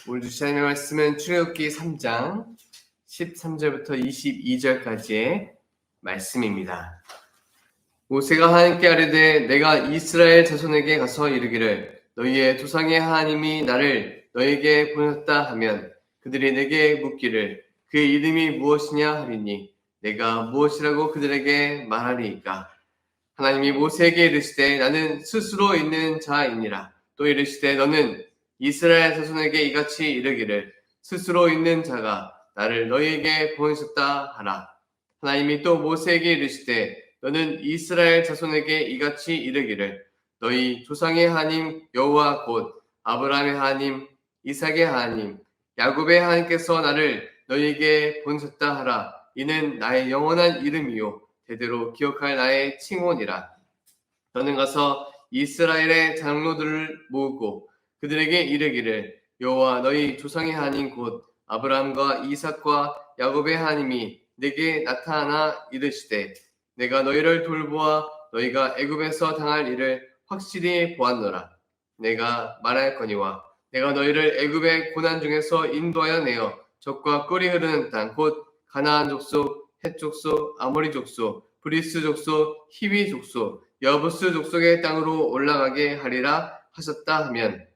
오늘 주신 하나님의 말씀은 출애굽기 3장 13절부터 22절까지의 말씀입니다. 모세가 하나님께 아뢰되 내가 이스라엘 자손에게 가서 이르기를 너희의 조상의 하나님이 나를 너희에게 보냈다 하면 그들이 내게 묻기를 그의 이름이 무엇이냐 하리니 내가 무엇이라고 그들에게 말하리이까. 하나님이 모세에게 이르시되 나는 스스로 있는 자이니라. 또 이르시되 너는 이스라엘 자손에게 이같이 이르기를 스스로 있는 자가 나를 너희에게 보내셨다 하라. 하나님이 또 모세에게 이르시되 너는 이스라엘 자손에게 이같이 이르기를 너희 조상의 하나님 여호와 곧 아브라함의 하나님 이삭의 하나님 야곱의 하나님께서 나를 너희에게 보내셨다 하라. 이는 나의 영원한 이름이요 대대로 기억할 나의 칭혼이라. 너는 가서 이스라엘의 장로들을 모으고 그들에게 이르기를 여호와 너희 조상의 하나님 곧 아브라함과 이삭과 야곱의 하나님이 내게 나타나 이르시되 내가 너희를 돌보아 너희가 애굽에서 당할 일을 확실히 보았노라. 내가 말할거니와 내가 너희를 애굽의 고난 중에서 인도하여 내어 적과 꿀이 흐르는 땅 곧 가나안 족속 헷 족속 아모리 족속 브리스 족속 히위 족속 여부스 족속의 땅으로 올라가게 하리라 하셨다 하면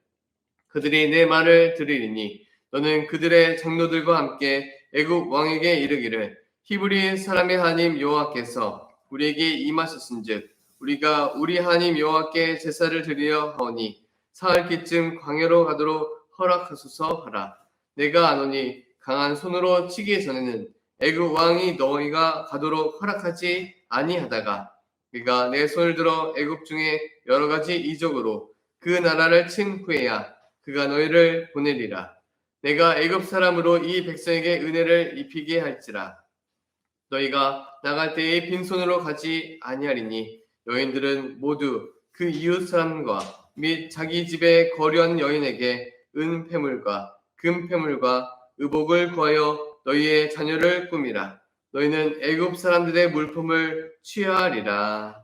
그들이 내 말을 들으리니 너는 그들의 장로들과 함께 애굽 왕에게 이르기를 히브리 사람의 하나님 여호와께서 우리에게 임하셨은즉 우리가 우리 하나님 여호와께 제사를 드리려 하오니 사흘기쯤 광야로 가도록 허락하소서 하라. 내가 아노니 강한 손으로 치기 전에는 애굽 왕이 너희가 가도록 허락하지 아니하다가 그가 내 손을 들어 애굽 중에 여러 가지 이적으로 그 나라를 친 후에야 그가 너희를 보내리라. 내가 애굽 사람으로 이 백성에게 은혜를 입히게 할지라. 너희가 나갈 때에 빈손으로 가지 아니하리니 여인들은 모두 그 이웃 사람과 및 자기 집에 거류한 여인에게 은폐물과 금폐물과 의복을 구하여 너희의 자녀를 꾸미라. 너희는 애굽 사람들의 물품을 취하리라.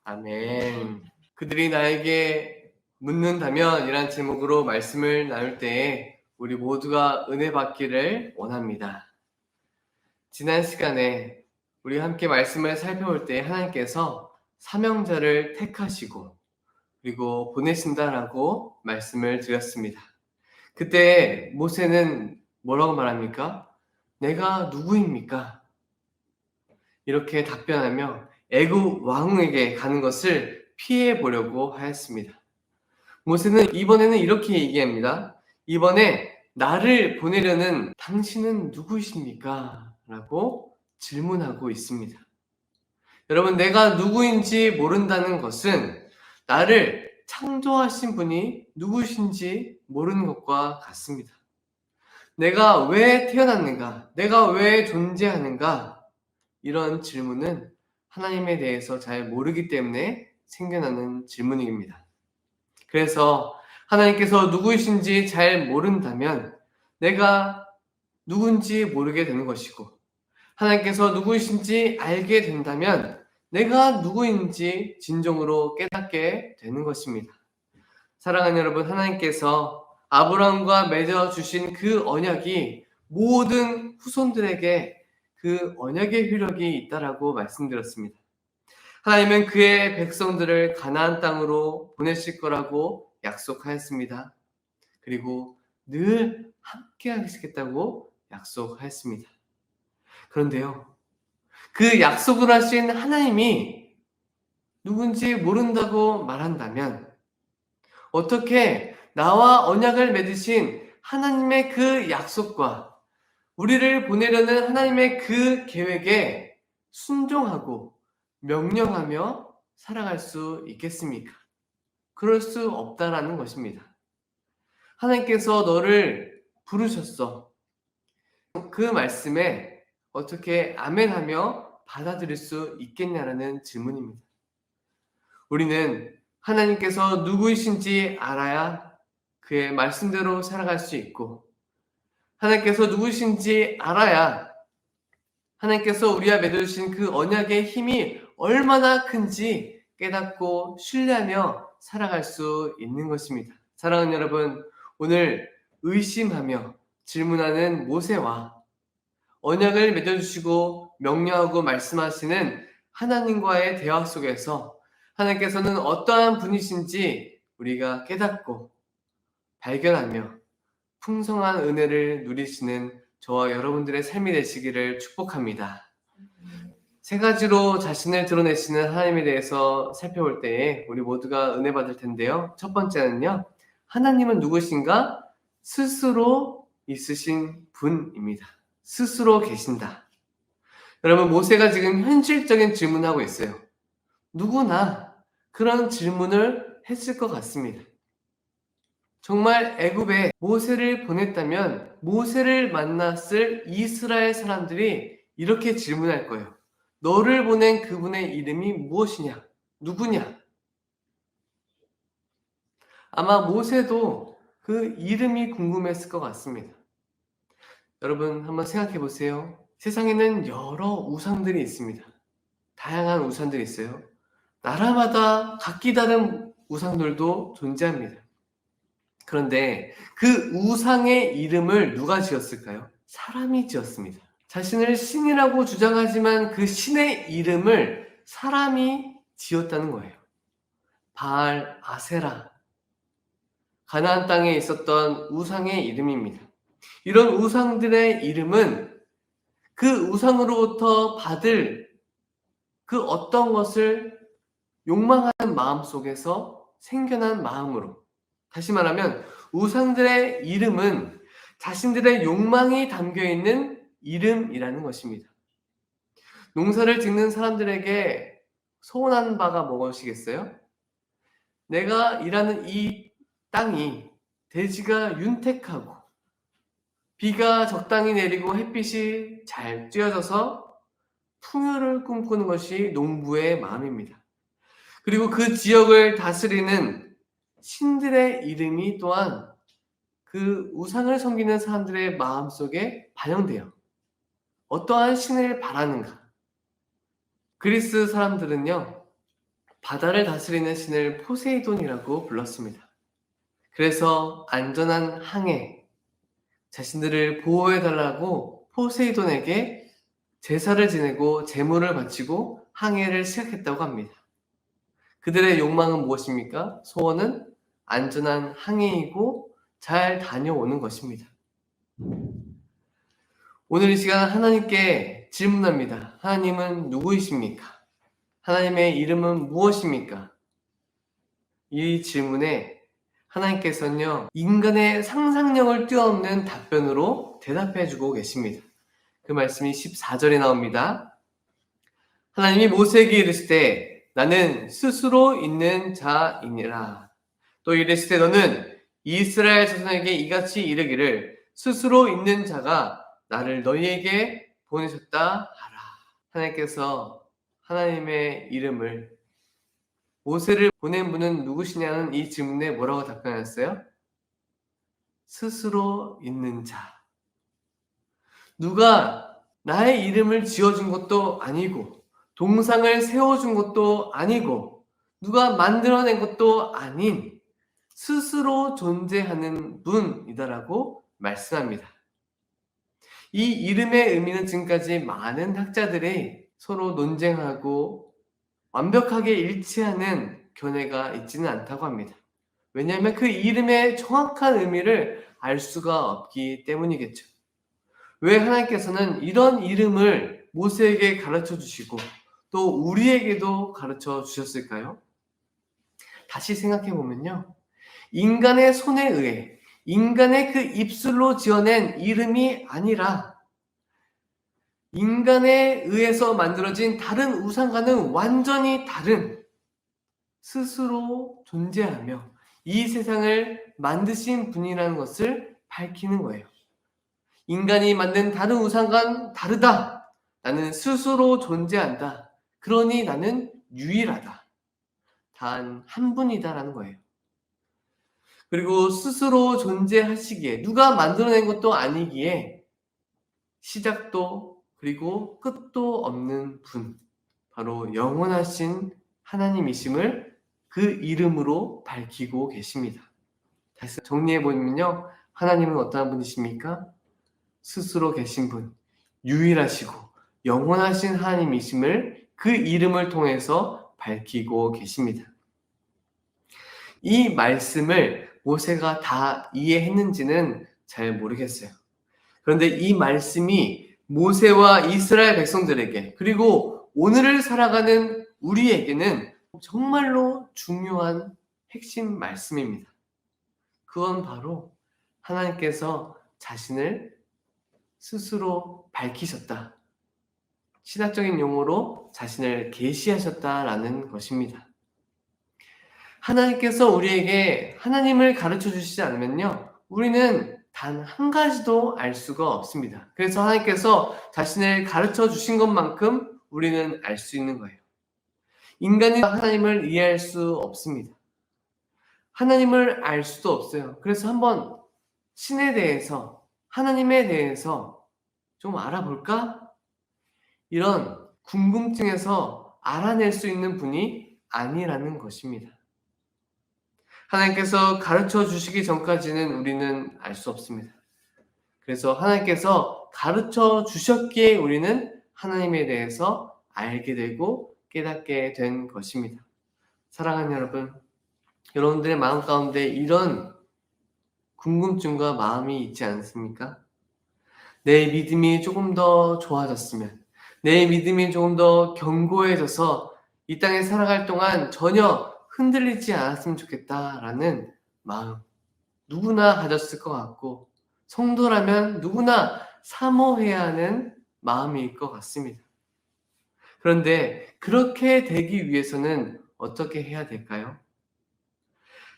아멘. 그들이 나에게 묻는다면 이란 제목으로 말씀을 나눌 때에 우리 모두가 은혜 받기를 원합니다. 지난 시간에 우리 함께 말씀을 살펴볼 때 하나님께서 사명자를 택하시고 그리고 보내신다라고 말씀을 드렸습니다. 그때 모세는 뭐라고 말합니까? 내가 누구입니까? 이렇게 답변하며 애굽 왕에게 가는 것을 피해 보려고 하였습니다. 모세는 이번에는 이렇게 얘기합니다. 이번에 나를 보내려는 당신은 누구이십니까? 라고 질문하고 있습니다. 여러분, 내가 누구인지 모른다는 것은 나를 창조하신 분이 누구신지 모르는 것과 같습니다. 내가 왜 태어났는가? 내가 왜 존재하는가? 이런 질문은 하나님에 대해서 잘 모르기 때문에 생겨나는 질문입니다. 그래서 하나님께서 누구이신지 잘 모른다면 내가 누군지 모르게 되는 것이고 하나님께서 누구이신지 알게 된다면 내가 누구인지 진정으로 깨닫게 되는 것입니다. 사랑하는 여러분, 하나님께서 아브라함과 맺어주신 그 언약이 모든 후손들에게 그 언약의 효력이 있다라고 말씀드렸습니다. 하나님은 그의 백성들을 가나안 땅으로 보내실 거라고 약속하였습니다. 그리고 늘 함께 하시겠다고 약속하였습니다. 그런데요, 그 약속을 하신 하나님이 누군지 모른다고 말한다면 어떻게 나와 언약을 맺으신 하나님의 그 약속과 우리를 보내려는 하나님의 그 계획에 순종하고 명령하며 살아갈 수 있겠습니까? 그럴 수 없다라는 것입니다. 하나님께서 너를 부르셨어. 그 말씀에 어떻게 아멘하며 받아들일 수 있겠냐라는 질문입니다. 우리는 하나님께서 누구이신지 알아야 그의 말씀대로 살아갈 수 있고 하나님께서 누구이신지 알아야 하나님께서 우리와 맺어주신 그 언약의 힘이 얼마나 큰지 깨닫고 신뢰하며 살아갈 수 있는 것입니다. 사랑하는 여러분, 오늘 의심하며 질문하는 모세와 언약을 맺어주시고 명령하고 말씀하시는 하나님과의 대화 속에서 하나님께서는 어떠한 분이신지 우리가 깨닫고 발견하며 풍성한 은혜를 누리시는 저와 여러분들의 삶이 되시기를 축복합니다. 세 가지로 자신을 드러내시는 하나님에 대해서 살펴볼 때에 우리 모두가 은혜 받을 텐데요. 첫 번째는요. 하나님은 누구신가? 스스로 있으신 분입니다. 스스로 계신다. 여러분, 모세가 지금 현실적인 질문을 하고 있어요. 누구나 그런 질문을 했을 것 같습니다. 정말 애굽에 모세를 보냈다면 모세를 만났을 이스라엘 사람들이 이렇게 질문할 거예요. 너를 보낸 그분의 이름이 무엇이냐? 누구냐? 아마 모세도 그 이름이 궁금했을 것 같습니다. 여러분 한번 생각해 보세요. 세상에는 여러 우상들이 있습니다. 다양한 우상들이 있어요. 나라마다 각기 다른 우상들도 존재합니다. 그런데 그 우상의 이름을 누가 지었을까요? 사람이 지었습니다. 자신을 신이라고 주장하지만 그 신의 이름을 사람이 지었다는 거예요. 바알, 아세라, 가나안 땅에 있었던 우상의 이름입니다. 이런 우상들의 이름은 그 우상으로부터 받을 그 어떤 것을 욕망하는 마음 속에서 생겨난 마음으로, 다시 말하면 우상들의 이름은 자신들의 욕망이 담겨있는 이름이라는 것입니다. 농사를 짓는 사람들에게 소원하는 바가 무엇이겠어요? 내가 일하는 이 땅이 대지가 윤택하고 비가 적당히 내리고 햇빛이 잘 쬐어져서 풍요를 꿈꾸는 것이 농부의 마음입니다. 그리고 그 지역을 다스리는 신들의 이름이 또한 그 우상을 섬기는 사람들의 마음속에 반영돼요. 어떠한 신을 바라는가? 그리스 사람들은요, 바다를 다스리는 신을 포세이돈이라고 불렀습니다. 그래서 안전한 항해, 자신들을 보호해달라고 포세이돈에게 제사를 지내고 제물을 바치고 항해를 시작했다고 합니다. 그들의 욕망은 무엇입니까? 소원은 안전한 항해이고 잘 다녀오는 것입니다. 오늘 이 시간 하나님께 질문합니다. 하나님은 누구이십니까? 하나님의 이름은 무엇입니까? 이 질문에 하나님께서는요, 인간의 상상력을 뛰어넘는 답변으로 대답해주고 계십니다. 그 말씀이 14절에 나옵니다. 하나님이 모세에게 이르시되 나는 스스로 있는 자이니라. 또 이르시되 너는 이스라엘 자손에게 이같이 이르기를 스스로 있는 자가 나를 너희에게 보내셨다 하라. 하나님께서 하나님의 이름을 모세를 보낸 분은 누구시냐는 이 질문에 뭐라고 답변하셨어요? 스스로 있는 자. 누가 나의 이름을 지어준 것도 아니고 동상을 세워준 것도 아니고 누가 만들어낸 것도 아닌 스스로 존재하는 분이다라고 말씀합니다. 이 이름의 의미는 지금까지 많은 학자들이 서로 논쟁하고 완벽하게 일치하는 견해가 있지는 않다고 합니다. 왜냐하면 그 이름의 정확한 의미를 알 수가 없기 때문이겠죠. 왜 하나님께서는 이런 이름을 모세에게 가르쳐 주시고 또 우리에게도 가르쳐 주셨을까요? 다시 생각해 보면요. 인간의 손에 의해 인간의 그 입술로 지어낸 이름이 아니라 인간에 의해서 만들어진 다른 우상과는 완전히 다른 스스로 존재하며 이 세상을 만드신 분이라는 것을 밝히는 거예요. 인간이 만든 다른 우상과는 다르다. 나는 스스로 존재한다. 그러니 나는 유일하다. 단 한 분이다라는 거예요. 그리고 스스로 존재하시기에 누가 만들어낸 것도 아니기에 시작도 그리고 끝도 없는 분, 바로 영원하신 하나님이심을 그 이름으로 밝히고 계십니다. 다시 정리해 보면요, 하나님은 어떠한 분이십니까? 스스로 계신 분, 유일하시고 영원하신 하나님이심을 그 이름을 통해서 밝히고 계십니다. 이 말씀을 모세가 다 이해했는지는 잘 모르겠어요. 그런데 이 말씀이 모세와 이스라엘 백성들에게 그리고 오늘을 살아가는 우리에게는 정말로 중요한 핵심 말씀입니다. 그건 바로 하나님께서 자신을 스스로 밝히셨다. 신학적인 용어로 자신을 계시하셨다라는 것입니다. 하나님께서 우리에게 하나님을 가르쳐 주시지 않으면요, 우리는 단 한 가지도 알 수가 없습니다. 그래서 하나님께서 자신을 가르쳐 주신 것만큼 우리는 알 수 있는 거예요. 인간이 하나님을 이해할 수 없습니다. 하나님을 알 수도 없어요. 그래서 한번 신에 대해서, 하나님에 대해서 좀 알아볼까? 이런 궁금증에서 알아낼 수 있는 분이 아니라는 것입니다. 하나님께서 가르쳐 주시기 전까지는 우리는 알 수 없습니다. 그래서 하나님께서 가르쳐 주셨기에 우리는 하나님에 대해서 알게 되고 깨닫게 된 것입니다. 사랑하는 여러분, 여러분들의 마음 가운데 이런 궁금증과 마음이 있지 않습니까? 내 믿음이 조금 더 좋아졌으면, 내 믿음이 조금 더 견고해져서 이 땅에 살아갈 동안 전혀 흔들리지 않았으면 좋겠다라는 마음, 누구나 가졌을 것 같고, 성도라면 누구나 사모해야 하는 마음일 것 같습니다. 그런데 그렇게 되기 위해서는 어떻게 해야 될까요?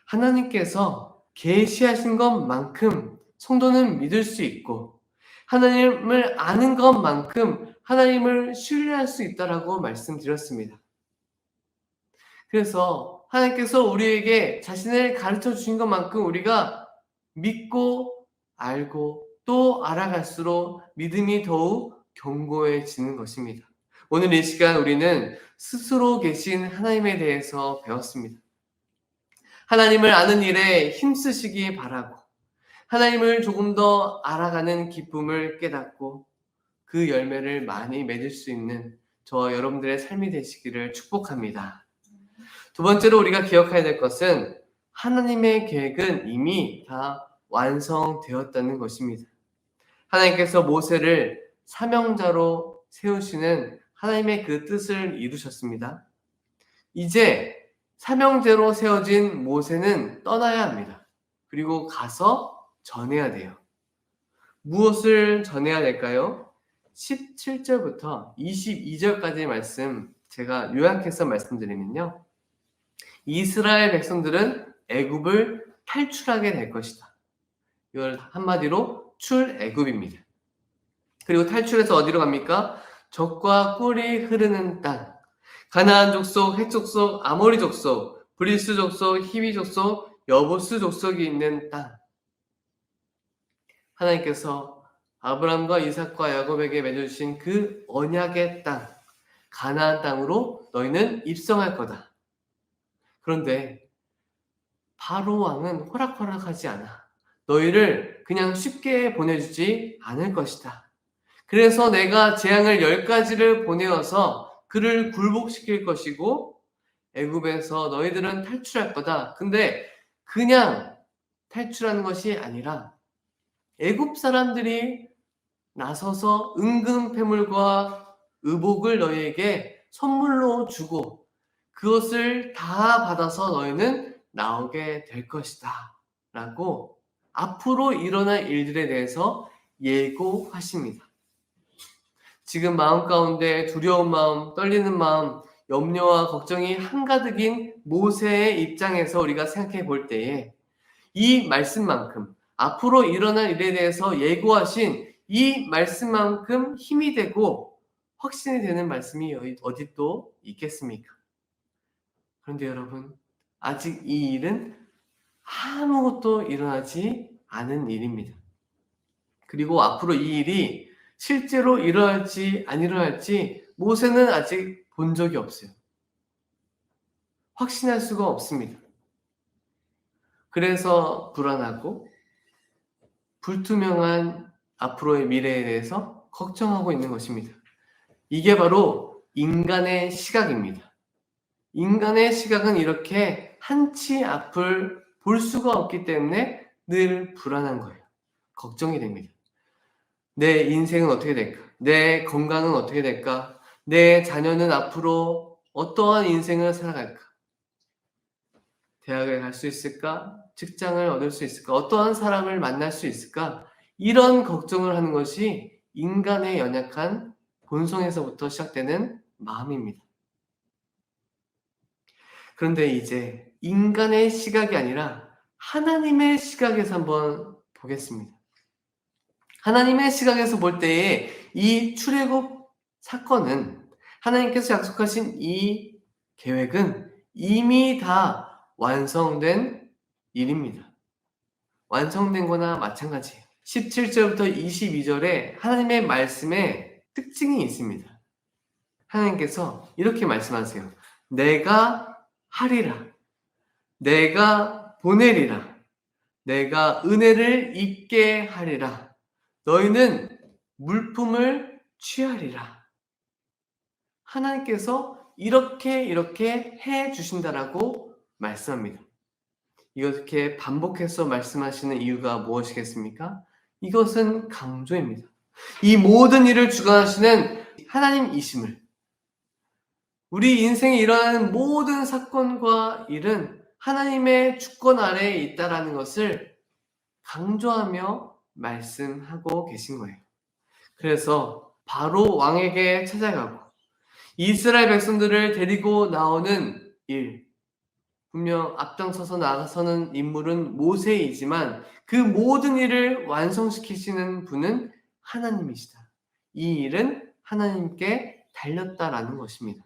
하나님께서 계시하신 것만큼 성도는 믿을 수 있고, 하나님을 아는 것만큼 하나님을 신뢰할 수 있다라고 말씀드렸습니다. 그래서 하나님께서 우리에게 자신을 가르쳐 주신 것만큼 우리가 믿고 알고 또 알아갈수록 믿음이 더욱 견고해지는 것입니다. 오늘 이 시간 우리는 스스로 계신 하나님에 대해서 배웠습니다. 하나님을 아는 일에 힘쓰시기 바라고, 하나님을 조금 더 알아가는 기쁨을 깨닫고 그 열매를 많이 맺을 수 있는 저와 여러분들의 삶이 되시기를 축복합니다. 두 번째로 우리가 기억해야 될 것은 하나님의 계획은 이미 다 완성되었다는 것입니다. 하나님께서 모세를 사명자로 세우시는 하나님의 그 뜻을 이루셨습니다. 이제 사명제로 세워진 모세는 떠나야 합니다. 그리고 가서 전해야 돼요. 무엇을 전해야 될까요? 17절부터 22절까지의 말씀 제가 요약해서 말씀드리면요. 이스라엘 백성들은 애굽을 탈출하게 될 것이다. 이걸 한마디로 출애굽입니다. 그리고 탈출해서 어디로 갑니까? 젖과 꿀이 흐르는 땅, 가나안 족속, 헷 족속, 아모리 족속, 브리스 족속, 히비 족속, 여부스 족속이 있는 땅. 하나님께서 아브라함과 이삭과 야곱에게 맺어주신 그 언약의 땅, 가나안 땅으로 너희는 입성할 거다. 그런데 바로 왕은 호락호락하지 않아. 너희를 그냥 쉽게 보내주지 않을 것이다. 그래서 내가 재앙을 10가지를 보내어서 그를 굴복시킬 것이고 애굽에서 너희들은 탈출할 거다. 근데 그냥 탈출하는 것이 아니라 애굽 사람들이 나서서 은금 패물과 의복을 너희에게 선물로 주고 그것을 다 받아서 너희는 나오게 될 것이다. 라고 앞으로 일어날 일들에 대해서 예고하십니다. 지금 마음 가운데 두려운 마음, 떨리는 마음, 염려와 걱정이 한가득인 모세의 입장에서 우리가 생각해 볼 때에 이 말씀만큼 앞으로 일어날 일에 대해서 예고하신 이 말씀만큼 힘이 되고 확신이 되는 말씀이 어디 또 있겠습니까? 그런데 여러분, 아직 이 일은 아무것도 일어나지 않은 일입니다. 그리고 앞으로 이 일이 실제로 일어날지 안 일어날지 모세는 아직 본 적이 없어요. 확신할 수가 없습니다. 그래서 불안하고 불투명한 앞으로의 미래에 대해서 걱정하고 있는 것입니다. 이게 바로 인간의 시각입니다. 인간의 시각은 이렇게 한치 앞을 볼 수가 없기 때문에 늘 불안한 거예요. 걱정이 됩니다. 내 인생은 어떻게 될까? 내 건강은 어떻게 될까? 내 자녀는 앞으로 어떠한 인생을 살아갈까? 대학을 갈 수 있을까? 직장을 얻을 수 있을까? 어떠한 사람을 만날 수 있을까? 이런 걱정을 하는 것이 인간의 연약한 본성에서부터 시작되는 마음입니다. 그런데 이제 인간의 시각이 아니라 하나님의 시각에서 한번 보겠습니다. 하나님의 시각에서 볼 때에 이 출애굽 사건은 하나님께서 약속하신 이 계획은 이미 다 완성된 일입니다. 완성된 거나 마찬가지예요. 17절부터 22절에 하나님의 말씀에 특징이 있습니다. 하나님께서 이렇게 말씀하세요. 내가 하리라. 내가 보내리라. 내가 은혜를 입게 하리라. 너희는 물품을 취하리라. 하나님께서 이렇게 해 주신다라고 말씀합니다. 이렇게 반복해서 말씀하시는 이유가 무엇이겠습니까? 이것은 강조입니다. 이 모든 일을 주관하시는 하나님이심을, 우리 인생에 일어나는 모든 사건과 일은 하나님의 주권 아래에 있다라는 것을 강조하며 말씀하고 계신 거예요. 그래서 바로 왕에게 찾아가고 이스라엘 백성들을 데리고 나오는 일, 분명 앞장서서 나서는 인물은 모세이지만 그 모든 일을 완성시키시는 분은 하나님이시다. 이 일은 하나님께 달렸다라는 것입니다.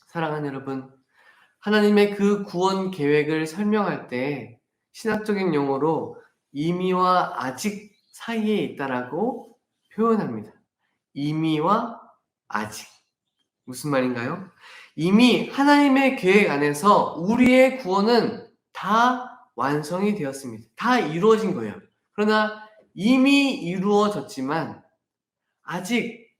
사랑하는 여러분, 하나님의 그 구원 계획을 설명할 때 신학적인 용어로 이미와 아직 사이에 있다라고 표현합니다. 이미와 아직. 무슨 말인가요? 이미 하나님의 계획 안에서 우리의 구원은 다 완성이 되었습니다. 다 이루어진 거예요. 그러나 이미 이루어졌지만 아직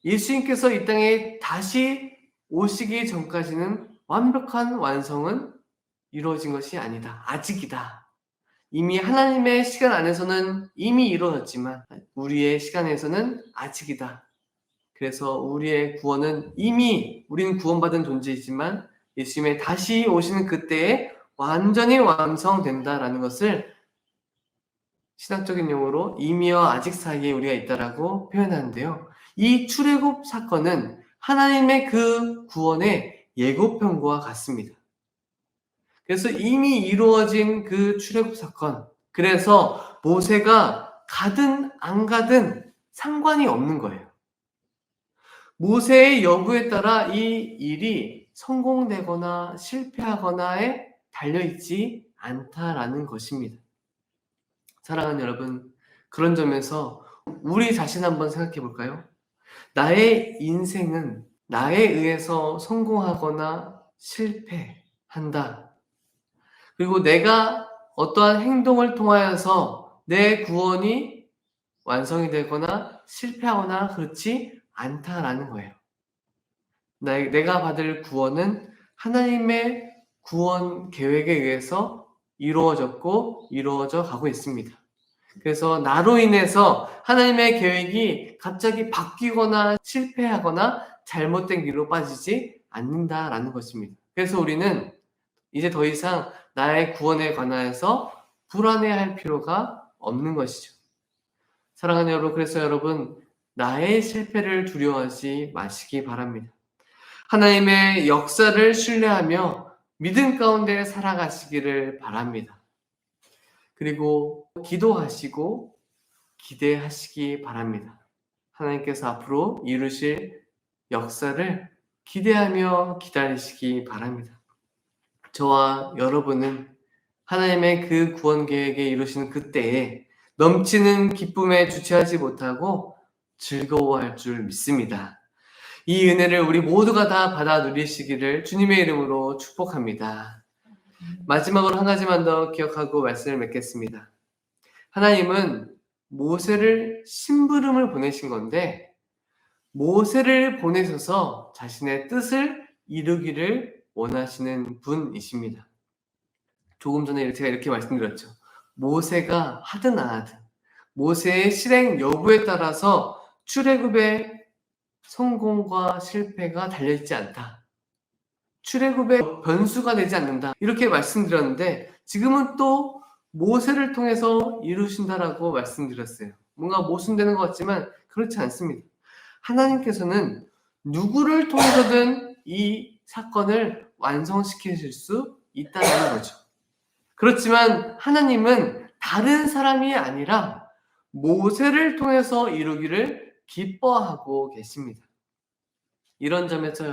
예수님께서 이 땅에 다시 오시기 전까지는 완벽한 완성은 이루어진 것이 아니다. 아직이다. 이미 하나님의 시간 안에서는 이미 이루어졌지만 우리의 시간에서는 아직이다. 그래서 우리의 구원은 이미 우리는 구원받은 존재이지만 예수님의 다시 오시는 그때에 완전히 완성된다라는 것을 신학적인 용어로 이미와 아직 사이에 우리가 있다라고 표현하는데요. 이 출애굽 사건은 하나님의 그 구원의 예고편과 같습니다. 그래서 이미 이루어진 그 출애굽 사건, 그래서 모세가 가든 안 가든 상관이 없는 거예요. 모세의 여부에 따라 이 일이 성공되거나 실패하거나에 달려있지 않다라는 것입니다. 사랑하는 여러분, 그런 점에서 우리 자신 한번 생각해 볼까요? 나의 인생은 나에 의해서 성공하거나 실패한다. 그리고 내가 어떠한 행동을 통하여서 내 구원이 완성이 되거나 실패하거나 그렇지 않다라는 거예요. 내가 받을 구원은 하나님의 구원 계획에 의해서 이루어졌고 이루어져 가고 있습니다. 그래서 나로 인해서 하나님의 계획이 갑자기 바뀌거나 실패하거나 잘못된 길로 빠지지 않는다라는 것입니다. 그래서 우리는 이제 더 이상 나의 구원에 관하여서 불안해할 필요가 없는 것이죠. 사랑하는 여러분, 그래서 여러분 나의 실패를 두려워하지 마시기 바랍니다. 하나님의 역사를 신뢰하며 믿음 가운데 살아가시기를 바랍니다. 그리고 기도하시고 기대하시기 바랍니다. 하나님께서 앞으로 이루실 역사를 기대하며 기다리시기 바랍니다. 저와 여러분은 하나님의 그 구원 계획에 이루시는 그때에 넘치는 기쁨에 주체하지 못하고 즐거워할 줄 믿습니다. 이 은혜를 우리 모두가 다 받아 누리시기를 주님의 이름으로 축복합니다. 마지막으로 한 가지만 더 기억하고 말씀을 맺겠습니다. 하나님은 모세를 심부름을 보내신 건데 모세를 보내셔서 자신의 뜻을 이루기를 원하시는 분이십니다. 조금 전에 제가 이렇게 말씀드렸죠. 모세가 하든 안 하든 모세의 실행 여부에 따라서 출애굽의 성공과 실패가 달려있지 않다. 출애굽의 변수가 되지 않는다. 이렇게 말씀드렸는데 지금은 또 모세를 통해서 이루신다라고 말씀드렸어요. 뭔가 모순되는 것 같지만 그렇지 않습니다. 하나님께서는 누구를 통해서든 이 사건을 완성시키실 수 있다는 거죠. 그렇지만 하나님은 다른 사람이 아니라 모세를 통해서 이루기를 기뻐하고 계십니다. 이런 점에서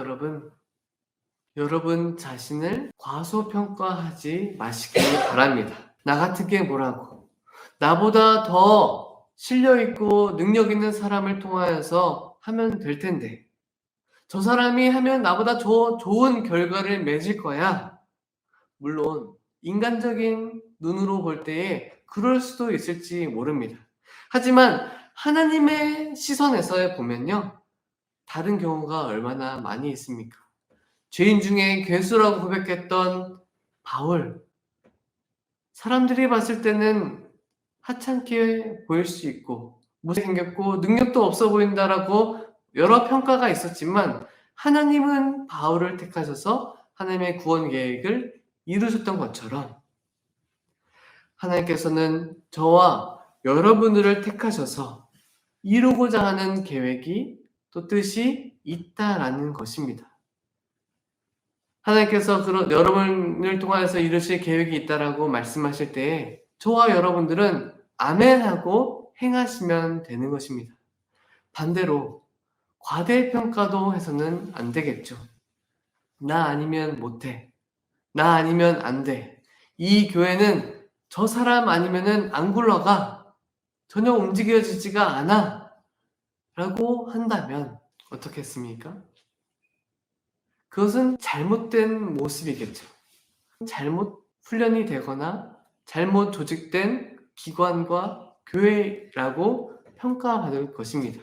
여러분 자신을 과소평가하지 마시길 바랍니다. 나 같은 게 뭐라고? 나보다 더 실력있고 능력있는 사람을 통하여서 하면 될 텐데 저 사람이 하면 나보다 좋은 결과를 맺을 거야. 물론 인간적인 눈으로 볼 때에 그럴 수도 있을지 모릅니다. 하지만 하나님의 시선에서 보면요. 다른 경우가 얼마나 많이 있습니까? 죄인 중에 괴수라고 고백했던 바울. 사람들이 봤을 때는 하찮게 보일 수 있고 못생겼고 능력도 없어 보인다라고 여러 평가가 있었지만 하나님은 바울을 택하셔서 하나님의 구원 계획을 이루셨던 것처럼 하나님께서는 저와 여러분들을 택하셔서 이루고자 하는 계획이 또 뜻이 있다라는 것입니다. 하나님께서 여러분을 통하여서 이루실 계획이 있다라고 말씀하실 때에 저와 여러분들은 아멘하고 행하시면 되는 것입니다. 반대로 과대평가도 해서는 안 되겠죠. 나 아니면 못해. 나 아니면 안 돼. 이 교회는 저 사람 아니면은 안 굴러가. 전혀 움직여지지가 않아. 라고 한다면 어떻겠습니까? 그것은 잘못된 모습이겠죠. 잘못 훈련이 되거나 잘못 조직된 기관과 교회라고 평가받을 것입니다.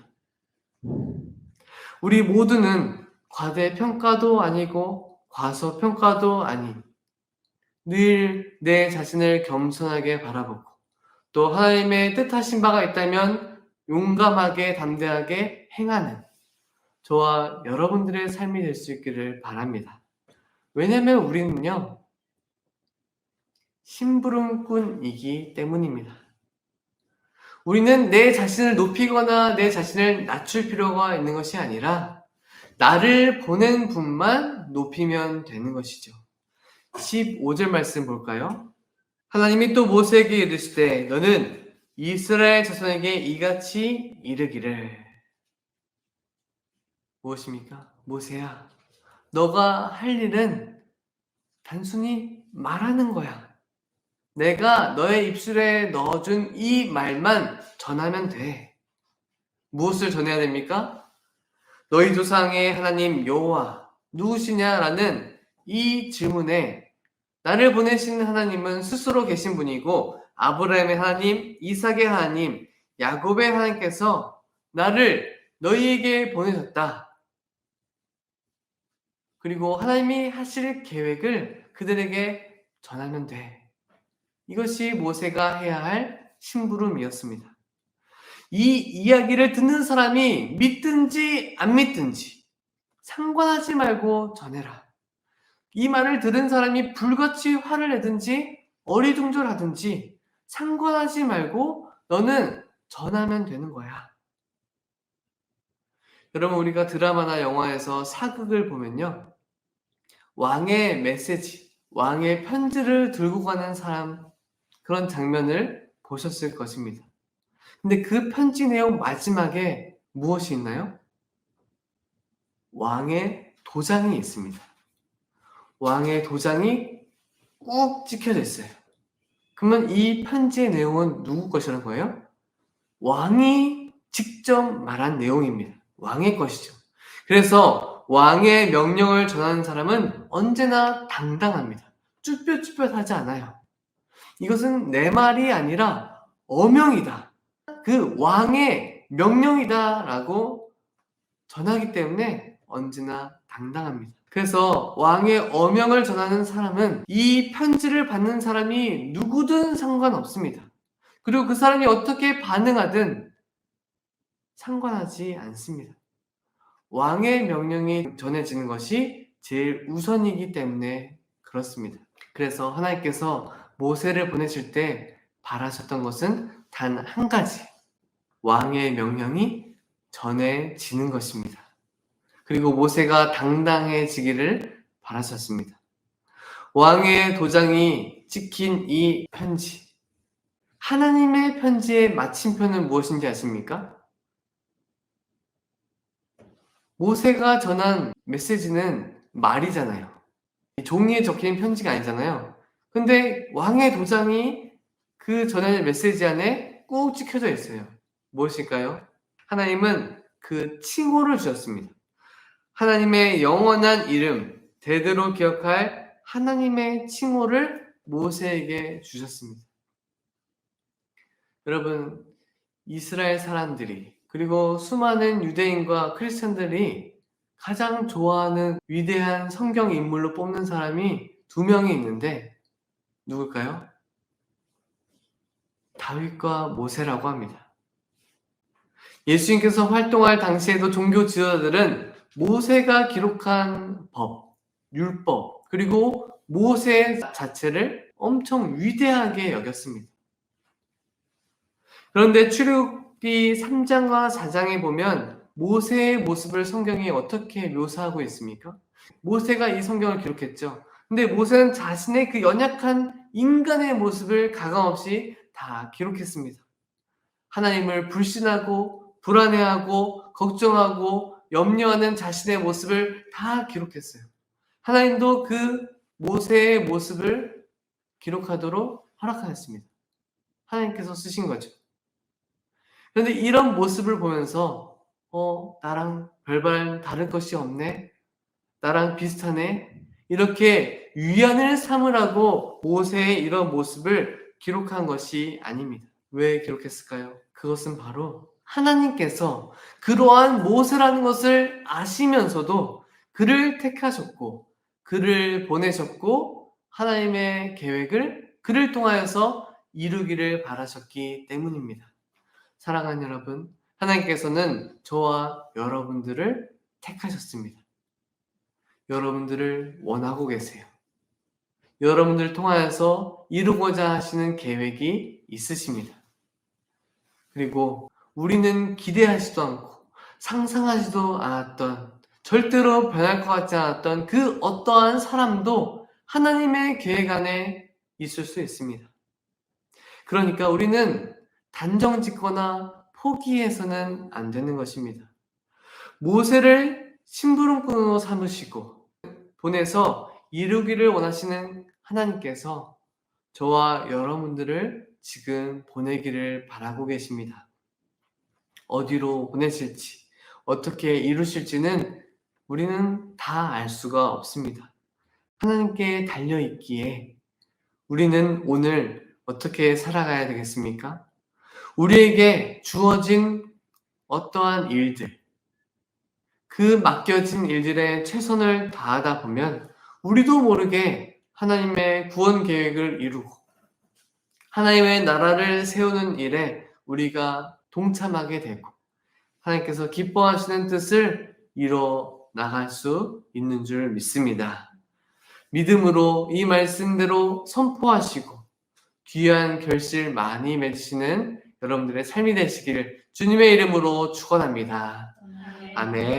우리 모두는 과대평가도 아니고 과소평가도 아닌 늘 내 자신을 겸손하게 바라보고 또 하나님의 뜻하신 바가 있다면 용감하게 담대하게 행하는 저와 여러분들의 삶이 될 수 있기를 바랍니다. 왜냐하면 우리는요 심부름꾼이기 때문입니다. 우리는 내 자신을 높이거나 내 자신을 낮출 필요가 있는 것이 아니라 나를 보낸 분만 높이면 되는 것이죠. 15절 말씀 볼까요? 하나님이 또 모세에게 이르시되 너는 이스라엘 자손에게 이같이 이르기를. 무엇입니까? 모세야, 너가 할 일은 단순히 말하는 거야. 내가 너의 입술에 넣어준 이 말만 전하면 돼. 무엇을 전해야 됩니까? 너희 조상의 하나님 여호와 누구시냐라는 이 질문에 나를 보내신 하나님은 스스로 계신 분이고 아브라함의 하나님, 이삭의 하나님, 야곱의 하나님께서 나를 너희에게 보내셨다. 그리고 하나님이 하실 계획을 그들에게 전하면 돼. 이것이 모세가 해야 할 심부름이었습니다. 이 이야기를 듣는 사람이 믿든지 안 믿든지 상관하지 말고 전해라. 이 말을 들은 사람이 불같이 화를 내든지 어리둥절하든지 상관하지 말고 너는 전하면 되는 거야. 여러분, 우리가 드라마나 영화에서 사극을 보면요. 왕의 메시지, 왕의 편지를 들고 가는 사람, 그런 장면을 보셨을 것입니다. 근데 그 편지 내용 마지막에 무엇이 있나요? 왕의 도장이 있습니다. 왕의 도장이 꾹 찍혀져 있어요. 그러면 이 편지의 내용은 누구 것이라는 거예요? 왕이 직접 말한 내용입니다. 왕의 것이죠. 그래서 왕의 명령을 전하는 사람은 언제나 당당합니다. 쭈뼛쭈뼛하지 않아요. 이것은 내 말이 아니라 어명이다. 그 왕의 명령이다 라고 전하기 때문에 언제나 당당합니다. 그래서 왕의 어명을 전하는 사람은 이 편지를 받는 사람이 누구든 상관없습니다. 그리고 그 사람이 어떻게 반응하든 상관하지 않습니다. 왕의 명령이 전해지는 것이 제일 우선이기 때문에 그렇습니다. 그래서 하나님께서 모세를 보내실 때 바라셨던 것은 단 한 가지, 왕의 명령이 전해지는 것입니다. 그리고 모세가 당당해지기를 바라셨습니다. 왕의 도장이 찍힌 이 편지, 하나님의 편지의 마침표는 무엇인지 아십니까? 모세가 전한 메시지는 말이잖아요. 종이에 적힌 편지가 아니잖아요. 근데 왕의 도장이 그 전하는 메시지 안에 꾹 찍혀져 있어요. 무엇일까요? 하나님은 그 칭호를 주셨습니다. 하나님의 영원한 이름, 대대로 기억할 하나님의 칭호를 모세에게 주셨습니다. 여러분, 이스라엘 사람들이 그리고 수많은 유대인과 크리스천들이 가장 좋아하는 위대한 성경 인물로 뽑는 사람이 2명이 있는데 누굴까요? 다윗과 모세라고 합니다. 예수님께서 활동할 당시에도 종교 지도자들은 모세가 기록한 법, 율법, 그리고 모세 자체를 엄청 위대하게 여겼습니다. 그런데 출애굽기 3장과 4장에 보면 모세의 모습을 성경이 어떻게 묘사하고 있습니까? 모세가 이 성경을 기록했죠. 근데 모세는 자신의 그 연약한 인간의 모습을 가감없이 다 기록했습니다. 하나님을 불신하고 불안해하고 걱정하고 염려하는 자신의 모습을 다 기록했어요. 하나님도 그 모세의 모습을 기록하도록 허락하였습니다. 하나님께서 쓰신 거죠. 그런데 이런 모습을 보면서 나랑 별반 다른 것이 없네? 나랑 비슷하네? 이렇게 위안을 삼으라고 모세의 이런 모습을 기록한 것이 아닙니다. 왜 기록했을까요? 그것은 바로 하나님께서 그러한 모세라는 것을 아시면서도 그를 택하셨고 그를 보내셨고 하나님의 계획을 그를 통하여서 이루기를 바라셨기 때문입니다. 사랑하는 여러분, 하나님께서는 저와 여러분들을 택하셨습니다. 여러분들을 원하고 계세요. 여러분들을 통하여서 이루고자 하시는 계획이 있으십니다. 그리고 우리는 기대하지도 않고 상상하지도 않았던, 절대로 변할 것 같지 않았던 그 어떠한 사람도 하나님의 계획 안에 있을 수 있습니다. 그러니까 우리는 단정 짓거나 포기해서는 안 되는 것입니다. 모세를 심부름꾼으로 삼으시고 보내서 이루기를 원하시는 하나님께서 저와 여러분들을 지금 보내기를 바라고 계십니다. 어디로 보내실지, 어떻게 이루실지는 우리는 다 알 수가 없습니다. 하나님께 달려있기에 우리는 오늘 어떻게 살아가야 되겠습니까? 우리에게 주어진 어떠한 일들, 그 맡겨진 일들에 최선을 다하다 보면 우리도 모르게 하나님의 구원 계획을 이루고 하나님의 나라를 세우는 일에 우리가 동참하게 되고 하나님께서 기뻐하시는 뜻을 이뤄 나갈 수 있는 줄 믿습니다. 믿음으로 이 말씀대로 선포하시고 귀한 결실 많이 맺으시는 여러분들의 삶이 되시기를 주님의 이름으로 축원합니다. 아멘.